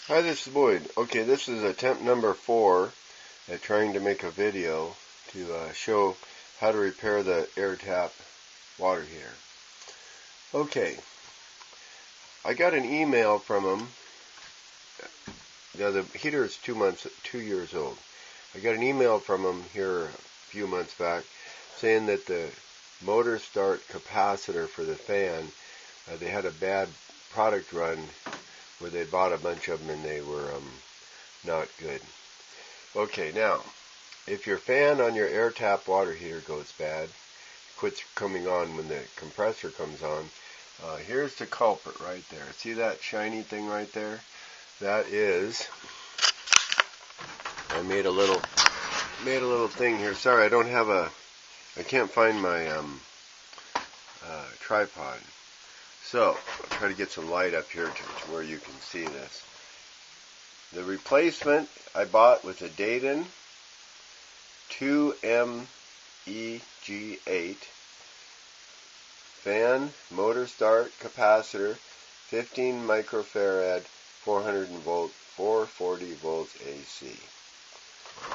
Hi, this is Boyd. Okay, this is attempt number 4 at trying to make a video to show how to repair the Airtap water heater. Okay, I got an email from him. Now, the heater is 2 years old. I got an email from him here a few months back saying that the motor start capacitor for the fan, they had a bad product run where they bought a bunch of them and they were not good. Okay, now, if your fan on your Airtap water heater goes bad, quits coming on when the compressor comes on, here's the culprit right there. See that shiny thing right there? That is, I made a little thing here. Sorry, I can't find my tripod. So, I'll try to get some light up here to where you can see this. The replacement I bought was a Dayton 2MEG8 fan, motor start, capacitor, 15 microfarad, 440 volts AC.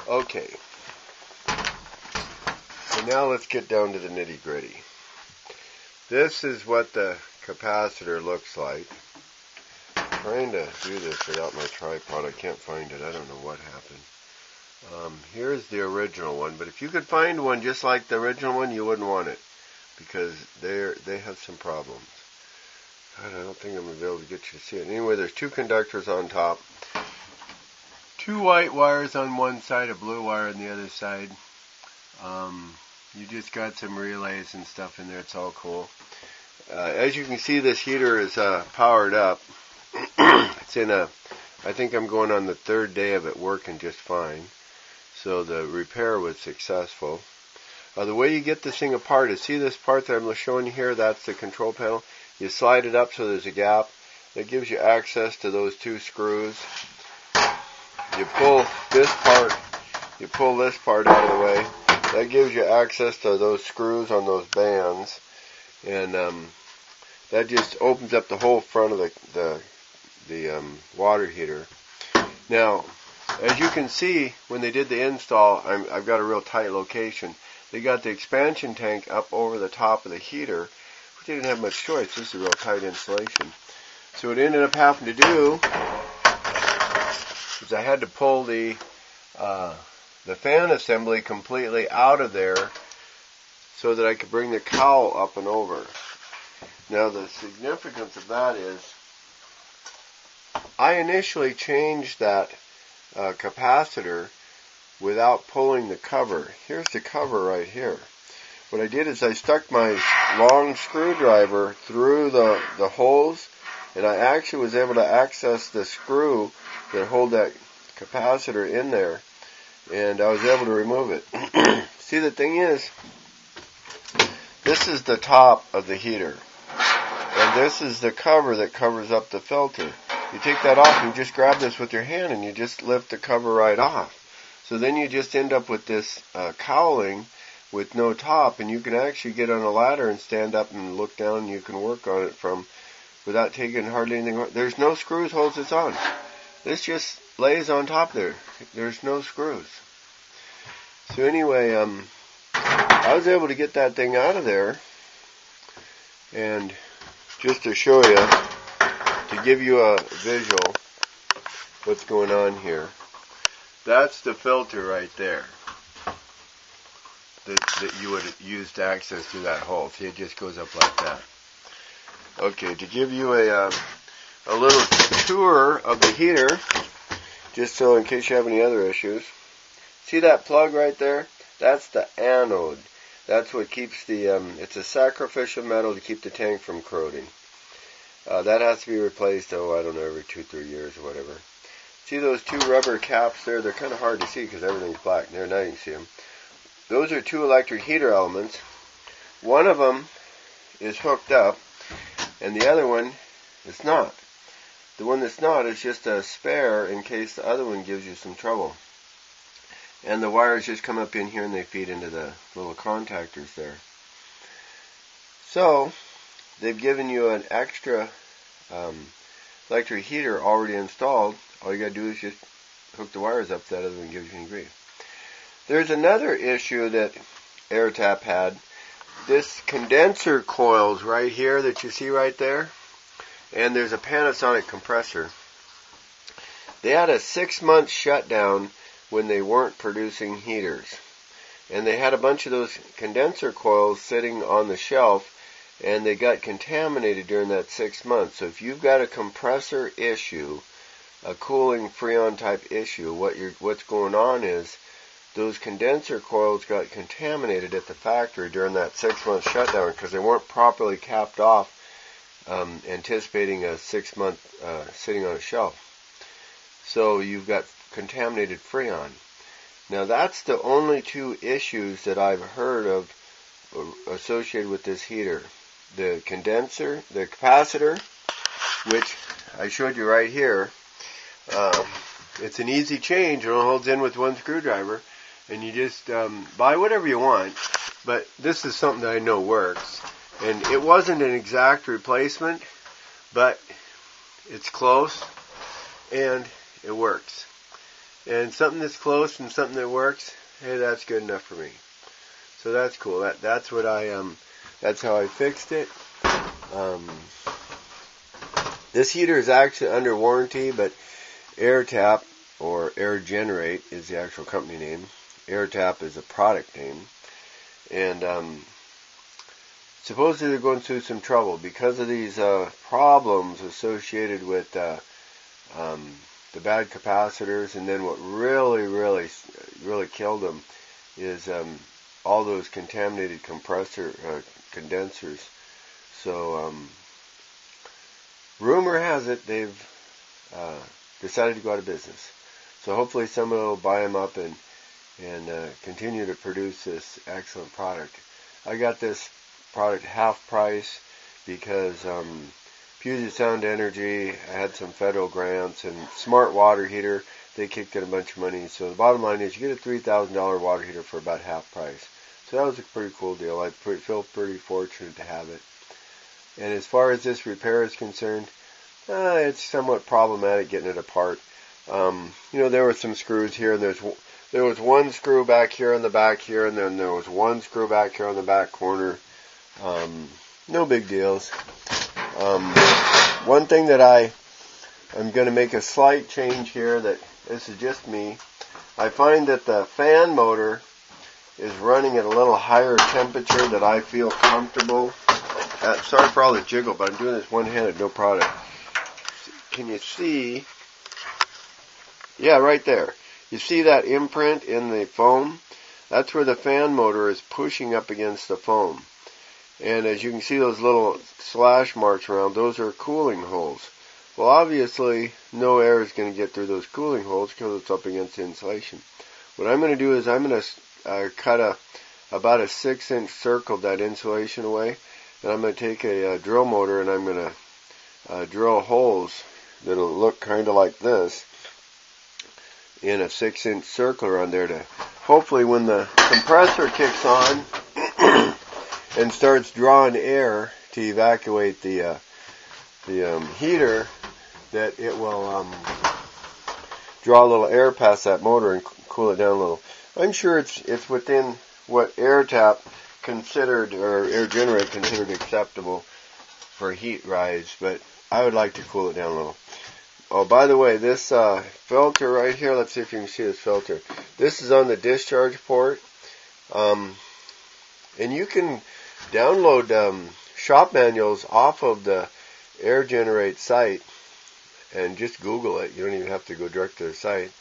Okay, so now let's get down to the nitty gritty. This is what the capacitor looks like. I'm trying to do this without my tripod. I can't find it. I don't know what happened. Here's the original one, but if you could find one just like the original one, you wouldn't want it because they have some problems. God, I don't think I'm going to be able to get you to see it. Anyway, there's 2 conductors on top, 2 white wires on one side, a blue wire on the other side. You just got some relays and stuff in there. It's all cool. As you can see, this heater is powered up. It's in I think I'm going on the 3rd day of it working just fine. So the repair was successful. The way you get this thing apart is, see this part that I'm showing you here? That's the control panel. You slide it up so there's a gap. That gives you access to those 2 screws. You pull this part out of the way. That gives you access to those screws on those bands. And that just opens up the whole front of the water heater. Now, as you can see, when they did the install, I've got a real tight location. They got the expansion tank up over the top of the heater, which they didn't have much choice. This is a real tight installation. So what I ended up having to do is I had to pull the fan assembly completely out of there so that I could bring the cowl up and over. Now the significance of that is I initially changed that capacitor without pulling the cover. Here's the cover right here. What I did is I stuck my long screwdriver through the holes, and I actually was able to access the screw that hold that capacitor in there, and I was able to remove it. See, the thing is, this is the top of the heater, and this is the cover that covers up the filter. You take that off, and you just grab this with your hand, and you just lift the cover right off. So then you just end up with this cowling with no top, and you can actually get on a ladder and stand up and look down, and you can work on it without taking hardly anything. There's no screws holds this on. This just lays on top there. There's no screws. So anyway, I was able to get that thing out of there, and just to show you, to give you a visual what's going on here, that's the filter right there that you would use to access through that hole. See, it just goes up like that. Okay, to give you a little tour of the heater, just so in case you have any other issues. See that plug right there? That's the anode. That's what keeps it's a sacrificial metal to keep the tank from corroding. That has to be replaced, I don't know, every 2-3 years or whatever. See those 2 rubber caps there? They're kind of hard to see because everything's black. There, now you can see them. Those are 2 electric heater elements. One of them is hooked up, and the other one is not. The one that's not is just a spare in case the other one gives you some trouble. And the wires just come up in here and they feed into the little contactors there. So, they've given you an extra electric heater already installed. all you gotta do is just hook the wires up to that other one, gives you any grief. There's another issue that Airtap had. This condenser coils right here that you see right there, and there's a Panasonic compressor. They had a 6-month shutdown when they weren't producing heaters. And they had a bunch of those condenser coils sitting on the shelf, and they got contaminated during that 6 months. So if you've got a compressor issue, a cooling freon type issue, what's going on is those condenser coils got contaminated at the factory during that 6-month shutdown because they weren't properly capped off, anticipating a 6-month sitting on a shelf. So you've got contaminated freon. Now that's the only two issues that I've heard of associated with this heater. The condenser, the capacitor, which I showed you right here. It's an easy change. It holds in with one screwdriver, and you just buy whatever you want. But this is something that I know works. And it wasn't an exact replacement, but it's close, and it works. And something that's close and something that works, hey, that's good enough for me. So that's cool. That's what that's how I fixed it. This heater is actually under warranty, but Airtap, or Airgenerate, is the actual company name. Airtap is a product name. And supposedly they're going through some trouble because of these problems associated with the bad capacitors, and then what really killed them is all those contaminated condensers. So rumor has it they've decided to go out of business. So hopefully someone will buy them up and continue to produce this excellent product. I got this product half price because Puget Sound Energy had some federal grants, and Smart Water Heater, they kicked in a bunch of money. So the bottom line is you get a $3,000 water heater for about half price. So that was a pretty cool deal. I feel pretty fortunate to have it. And as far as this repair is concerned, it's somewhat problematic getting it apart. There were some screws here, and there was one screw back here in the back here, and then there was one screw back here on the back corner. No big deals. One thing that I'm going to make a slight change here, that this is just me. I find that the fan motor is running at a little higher temperature that I feel comfortable at. Sorry for all the jiggle, but I'm doing this one-handed, no product. Can you see? Yeah, right there. You see that imprint in the foam? That's where the fan motor is pushing up against the foam. And as you can see, those little slash marks around, those are cooling holes. Well, obviously, no air is going to get through those cooling holes because it's up against the insulation. What I'm going to do is I'm going to cut about a 6-inch circle that insulation away, and I'm going to take a drill motor and I'm going to drill holes that'll look kind of like this in a 6-inch circle around there to hopefully when the compressor kicks on and starts drawing air to evacuate the heater, that it will draw a little air past that motor and cool it down a little. I'm sure it's within what Airtap considered, or Airgenerate considered acceptable for heat rise, but I would like to cool it down a little. Oh, by the way, this filter right here, let's see if you can see this filter. This is on the discharge port, and you can download shop manuals off of the Airgenerate site and just Google it. You don't even have to go direct to the site,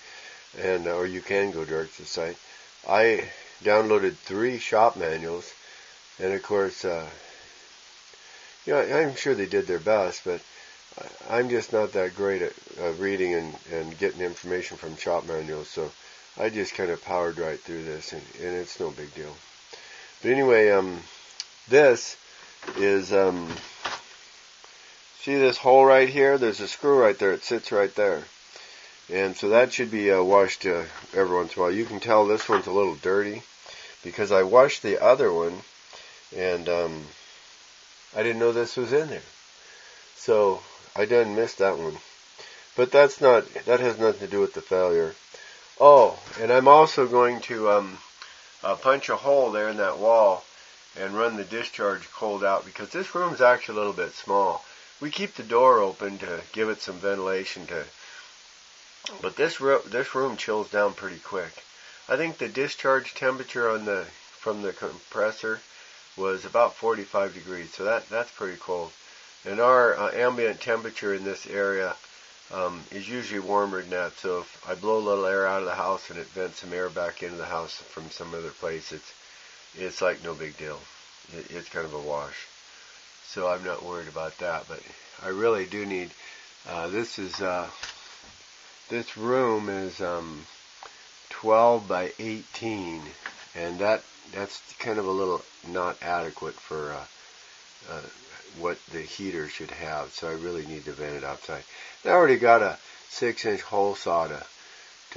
or you can go direct to the site. I downloaded 3 shop manuals, and of course, I'm sure they did their best, but I'm just not that great at reading and getting information from shop manuals, so I just kind of powered right through this, and it's no big deal. But anyway, this is, see this hole right here? There's a screw right there. It sits right there. And so that should be washed every once in a while. You can tell this one's a little dirty because I washed the other one, and I didn't know this was in there. So I done missed that one. But that has nothing to do with the failure. Oh, and I'm also going to punch a hole there in that wall and run the discharge cold out, because this room is actually a little bit small. We keep the door open to give it some ventilation but this room chills down pretty quick. I think the discharge temperature from the compressor was about 45 degrees, so that's pretty cold. And our ambient temperature in this area is usually warmer than that. So if I blow a little air out of the house and it vents some air back into the house from some other place, it's like no big deal. It's kind of a wash. So I'm not worried about that. But I really do need. This room is 12 by 18, and that's kind of a little not adequate for what the heater should have. So I really need to vent it outside. I already got a 6-inch hole saw to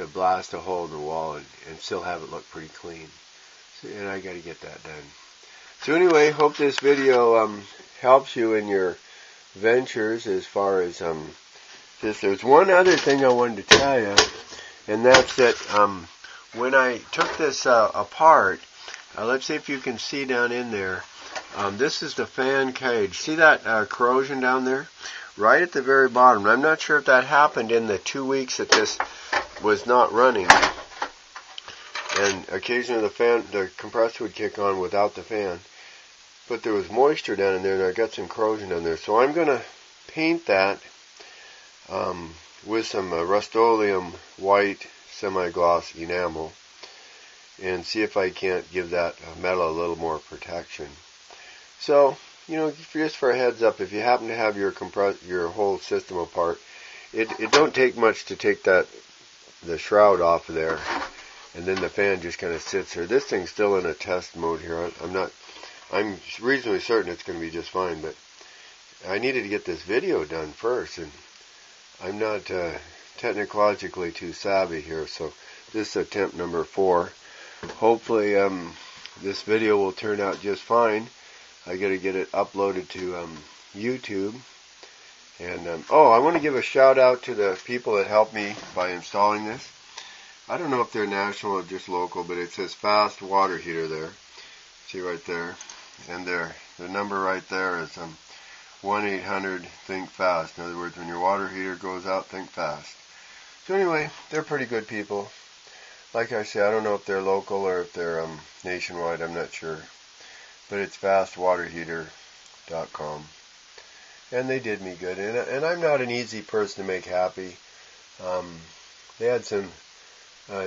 blast a hole in the wall and still have it look pretty clean. So, and I got to get that done. So anyway, hope this video helps you in your ventures as far as this. There's one other thing I wanted to tell you, and that's that when I took this apart, let's see if you can see down in there. This is the fan cage. See that corrosion down there? Right at the very bottom. I'm not sure if that happened in the 2 weeks that this was not running. And occasionally the compressor would kick on without the fan. But there was moisture down in there, and I got some corrosion down there. So I'm going to paint that with some Rust-Oleum white semi-gloss enamel and see if I can't give that metal a little more protection. So, just for a heads up, if you happen to have your whole system apart, it don't take much to take the shroud off of there, and then the fan just kind of sits there. This thing's still in a test mode here. I'm reasonably certain it's going to be just fine, but I needed to get this video done first, and I'm not technologically too savvy here, so this is attempt number 4. Hopefully this video will turn out just fine. I got to get it uploaded to YouTube. And I want to give a shout out to the people that helped me by installing this. I don't know if they're national or just local, but it says Fast Water Heater there. See right there. And the number right there is 1-800-THINK-FAST. In other words, when your water heater goes out, think fast. So anyway, they're pretty good people. Like I say, I don't know if they're local or if they're nationwide. I'm not sure. But it's fastwaterheater.com. And they did me good. And I'm not an easy person to make happy. They had some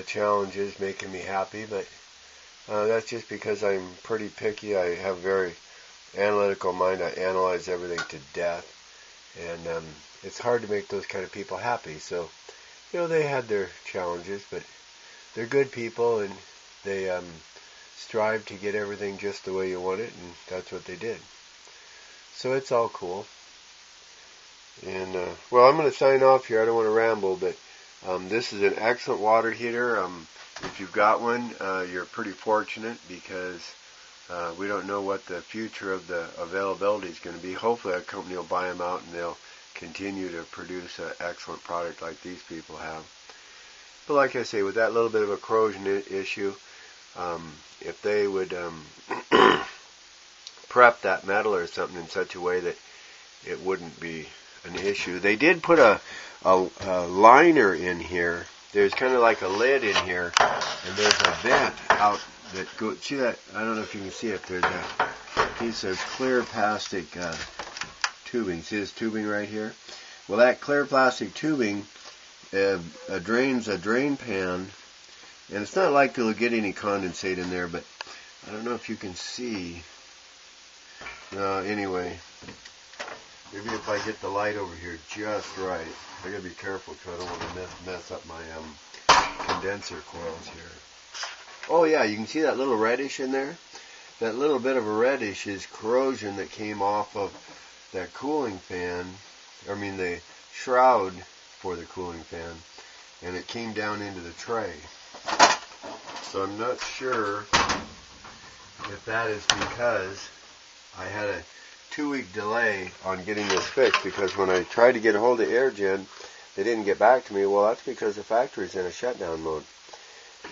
challenges making me happy, but that's just because I'm pretty picky. I have a very analytical mind. I analyze everything to death. And it's hard to make those kind of people happy. So, they had their challenges, but they're good people, and they strive to get everything just the way you want it, and that's what they did. So it's all cool. And, I'm going to sign off here. I don't want to ramble, but this is an excellent water heater. If you've got one, you're pretty fortunate, because we don't know what the future of the availability is going to be. Hopefully a company will buy them out and they'll continue to produce an excellent product like these people have. But like I say, with that little bit of a corrosion issue, if they would prep that metal or something in such a way that it wouldn't be an issue. They did put a liner in here. There's kind of like a lid in here, and there's a vent out that goes. See that? I don't know if you can see it. There's a piece of clear plastic tubing. See this tubing right here? Well, that clear plastic tubing drains a drain pan, and it's not likely to get any condensate in there, but I don't know if you can see. Anyway, maybe if I get the light over here just right. I gotta be careful because I don't want to mess up my condenser coils here. Oh yeah, you can see that little reddish in there? That little bit of a reddish is corrosion that came off of that cooling fan, the shroud for the cooling fan, and it came down into the tray. So I'm not sure if that is because I had a 2-week delay on getting this fixed, because when I tried to get a hold of Airgen, they didn't get back to me. Well, that's because the factory's in a shutdown mode.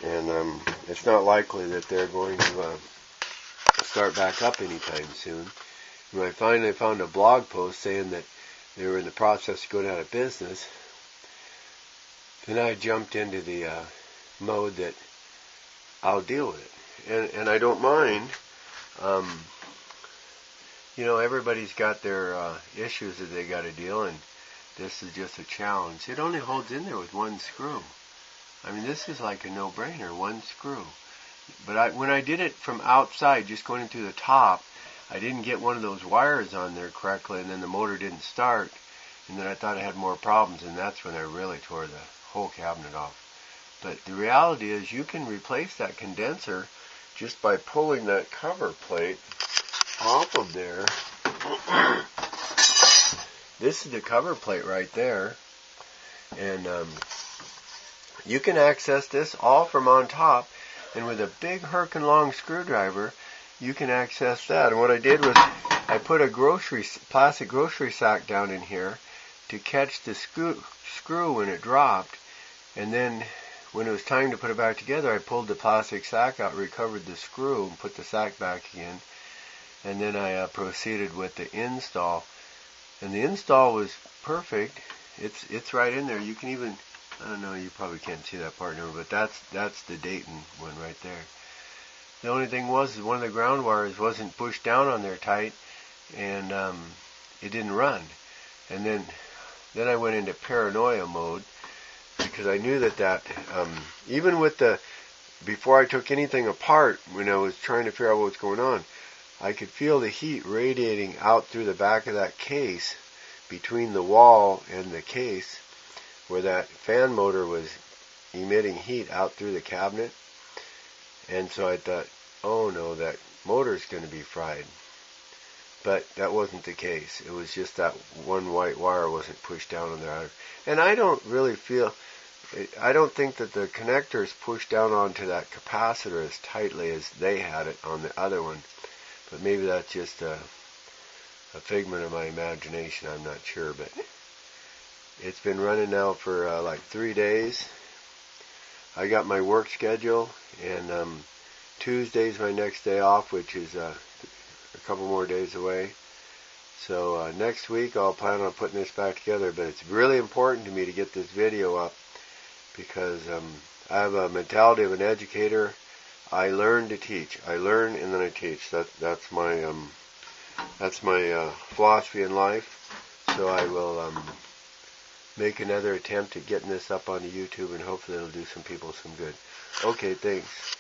And it's not likely that they're going to start back up anytime soon. When I finally found a blog post saying that they were in the process of going out of business, then I jumped into the mode that I'll deal with it. And I don't mind. You know, everybody's got their issues that they got to deal, and this is just a challenge. It only holds in there with one screw. I mean, this is like a no-brainer, one screw. But when I did it from outside, just going in through the top, I didn't get one of those wires on there correctly, and then the motor didn't start, and then I thought I had more problems, and that's when I really tore the whole cabinet off. But the reality is you can replace that condenser just by pulling that cover plate off of there. This is the cover plate right there, and you can access this all from on top, and with a big herkin long screwdriver you can access that. And what I did was I put a plastic grocery sack down in here to catch the screw when it dropped, and then when it was time to put it back together, I pulled the plastic sack out, recovered the screw, and put the sack back in, and then I proceeded with the install. And the install was perfect. It's right in there. You can even, I don't know, you probably can't see that part number, but that's the Dayton one right there. The only thing was one of the ground wires wasn't pushed down on there tight, and it didn't run. And then I went into paranoia mode, because I knew that even with before I took anything apart, when I was trying to figure out what was going on, I could feel the heat radiating out through the back of that case, between the wall and the case, where that fan motor was emitting heat out through the cabinet. And so I thought, oh no, that motor's going to be fried. But that wasn't the case. It was just that one white wire wasn't pushed down on there. And I don't think that the connectors pushed down onto that capacitor as tightly as they had it on the other one. But maybe that's just a figment of my imagination, I'm not sure. But it's been running now for like 3 days. I got my work schedule, and Tuesday's my next day off, which is a couple more days away. So next week I'll plan on putting this back together, but it's really important to me to get this video up, because I have a mentality of an educator. I learn to teach. I learn and then I teach. That's my philosophy in life. So I will make another attempt at getting this up onto YouTube, and hopefully it'll do some people some good. Okay, thanks.